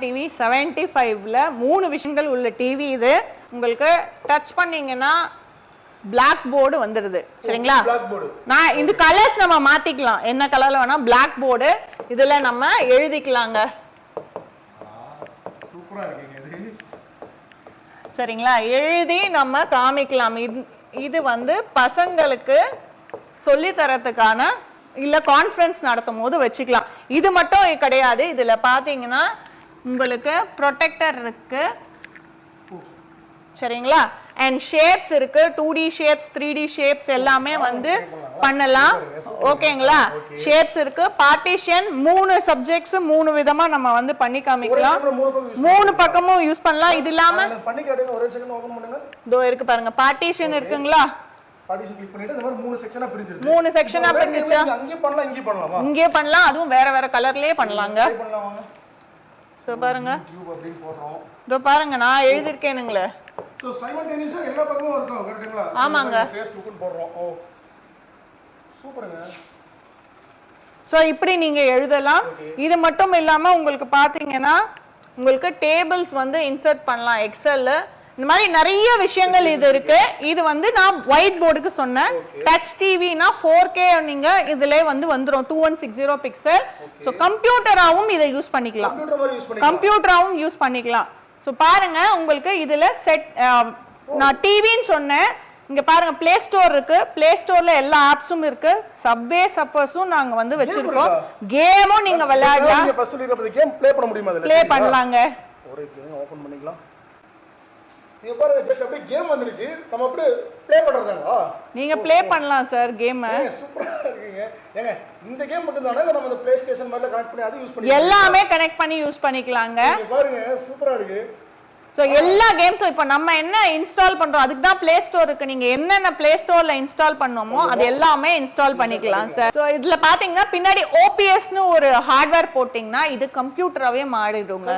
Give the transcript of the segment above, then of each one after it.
TV 75ல 3 விஷயங்கள் உள்ள TV இது. உங்களுக்கு டச் பண்ணீங்கன்னா பிளாக் போர்டு வந்துருது. சரிங்களா? நான் இந்த கலர்ஸ் நம்ம மாத்திக்கலாம். என்ன கலர்ல வேணா பிளாக் போர்டு. இதுல நம்ம எழுதிக்கலாங்க. சூப்பரா இருக்குங்க இது. சரிங்களா? எழுதி நம்ம காமிக்கலாம். இது வந்து பசங்களுக்கு சொல்லி தரதுக்கான இல்ல கான்ஃபரன்ஸ் நடத்தும் போது வச்சுக்கலாம். இது மட்டும் கிடையாது. இதுல பாத்தீங்கன்னா உங்களுக்கு ப்ரொடெக்டர் இருக்கு. சரிங்களா? அண்ட் ஷேப்ஸ் இருக்கு. 2D ஷேப்ஸ் 3D ஷேப்ஸ் எல்லாமே வந்து பண்ணலாம். ஓகேங்களா? ஷேப்ஸ் இருக்கு. பார்ட்டிஷன் 3 சப்ஜெக்ட்ஸ் 3 விதமா நம்ம வந்து பண்ணி காமிக்கலாம். 3 பக்கமும் யூஸ் பண்ணலாம். இது இல்லாம பண்ணி காட்டுங்க. ஒரே செகண்ட் ஓபன் பண்ணுங்க. இதோ இருக்கு பாருங்க. பார்ட்டிஷன் இருக்குங்களா? பார்ட்டிஷன் கிளிக் பண்ணிட்டு இந்த மாதிரி 3 செக்ஷனா பிரிச்சிருது. 3 செக்ஷனா பிரிஞ்சிச்சா? அங்கே பண்ணலாம், இங்கே பண்ணலாமா? இங்கே பண்ணலாம். அதுவும் வேற வேற கலர்லயே பண்ணலாங்க. பண்ணலாமா? இதோ பாருங்க. டியூப் அப்படியே போடுறோம். இதோ பாருங்க நான் எழுதிருக்கேனுங்களே. சோ சைமல்டேனியஸா எல்லா பக்கமும் இருக்கும். கரெக்ட்டுங்களா? ஆமாங்க. ஃபேஸ்புக்னு போடுறோம். ஓ சூப்பர்ங்க. சோ இப்படி நீங்க எழுதலாம். இது மட்டும் இல்லாம உங்களுக்கு பாத்தீங்கன்னா உங்களுக்கு டேபிள்ஸ் வந்து இன்சர்ட் பண்ணலாம் எக்ஸல்ல. இந்த மாதிரி நிறைய விஷயங்கள் இது இருக்கு. இது வந்து நான் ஒயிட் போர்டுக்கு சொன்னேன். டச் டிவினா 4K நீங்க இதுல வந்து வந்துரும் 2160 பிக்சல். சோ கம்ப்யூட்டராவும் இதை யூஸ் பண்ணிக்கலாம். கம்ப்யூட்டராவும் யூஸ் பண்ணிக்கலாம். சோ பாருங்க உங்களுக்கு இதுல செட் நான் டிவின்னு சொன்னேன். இங்க பாருங்க பிளே ஸ்டோர் இருக்கு. பிளே ஸ்டோர்ல எல்லா ஆப்ஸும் இருக்கு. சப்வே சர்ஃபர்ஸும் நாங்க வந்து வச்சிருக்கோம். கேமும் நீங்க விளையாடலாம். நீங்க ஃபர்ஸ்ட் சொல்லிருப்பது கேம் ப்ளே பண்ண முடியுமா அதுல? ப்ளே பண்ணலாங்க. ஒரே செகண்ட் ஓபன் பண்ணிக்கலாம். நீங்க பாருங்க ஜஸ்ட் அப்படியே கேம் வந்துருச்சு. நம்ம அப்படியே ப்ளே பண்றதாங்களா? நீங்க ப்ளே பண்ணலாம் சார் கேம். சூப்பரா இருக்குங்க. ஏங்க இந்த கேம் மட்டும் தானே நம்ம அந்த பிளே ஸ்டேஷன் மாதிரில கனெக்ட் பண்ணி அது யூஸ் பண்ணி எல்லாமே கனெக்ட் பண்ணி யூஸ் பண்ணிக்கலாங்க. நீங்க பாருங்க சூப்பரா இருக்கு. சோ எல்லா கேம்ஸும் இப்போ நம்ம என்ன இன்ஸ்டால் பண்றோம் அதுக்கு தான் பிளே ஸ்டோர் இருக்கு. நீங்க என்னென்ன பிளே ஸ்டோர்ல இன்ஸ்டால் பண்ணோமோ அது எல்லாமே இன்ஸ்டால் பண்ணிக்கலாம் சார். சோ இதுல பாத்தீங்கன்னா பின்னாடி OPS னு ஒரு ஹார்ட்வேர் போட்டிங்கன்னா இது கம்ப்யூட்டராவே மாறிடுங்க.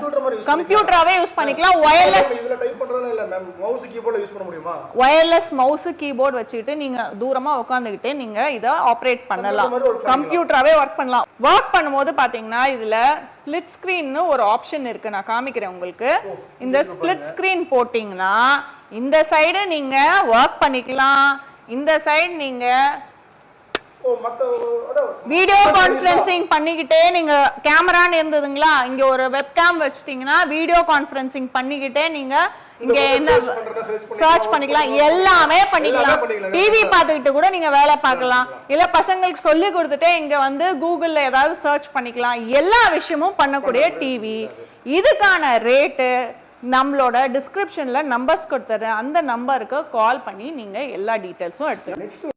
கம்ப்யூட்டராவே யூஸ் பண்ணிக்கலாம். வயர்லெஸ் இதுல டைப் பண்றதுல இல்ல மேம் மவுஸ் கீபோர்ட்ல யூஸ் பண்ண முடியுமா? வயர்லெஸ் மவுஸ் கீபோர்ட் வச்சிட்டு நீங்க தூரமா உட்கார்ந்துகிட்டே நீங்க இத ஆபரேட் பண்ணலாம். கம்ப்யூட்டராவே வர்க் பண்ணலாம். வர்க் பண்ணும்போது பாத்தீங்கன்னா இதுல ஸ்ப்ளிட் ஸ்கிரீன் ஒரு ஆப்ஷன் இருக்கு. நான் காமிக்கிறேன் உங்களுக்கு. இந்த ஸ்ப்ளிட் ஸ்கிரீன் போட்டிங்கன்னா இந்த சைடு நீங்க வர்க் பண்ணிக்கலாம். இந்த சைடு நீங்க வீடியோ கான்ஃபரன்சிங் பண்ணிக்கிட்டே நீங்க கேமரான்னு இருந்ததுங்களா இங்க ஒரு வெப்கேம் வச்சிட்டீங்கன்னா வீடியோ கான்ஃபரன்சிங் பண்ணிக்கிட்டே நீங்க இங்க என்ன சர்ச் பண்ணிக்கலாம். எல்லாமே பண்ணிக்கலாம். டிவி பார்த்துக்கிட்டு கூட நீங்க வேலை பார்க்கலாம். இல்ல பசங்களுக்கு சொல்லி கொடுத்துட்டே இங்க வந்து கூகுள்ல ஏதாவது சர்ச் பண்ணிக்கலாம். எல்லா விஷயமும் பண்ணக்கூடிய டிவி. இதுக்கான ரேட்டு நம்மளோட டிஸ்கிரிப்ஷன்ல நம்பர்ஸ் கொடுத்துறேன். அந்த நம்பருக்கு கால் பண்ணி நீங்க எல்லா டீடைல்ஸும் எடுத்துக்கலாம்.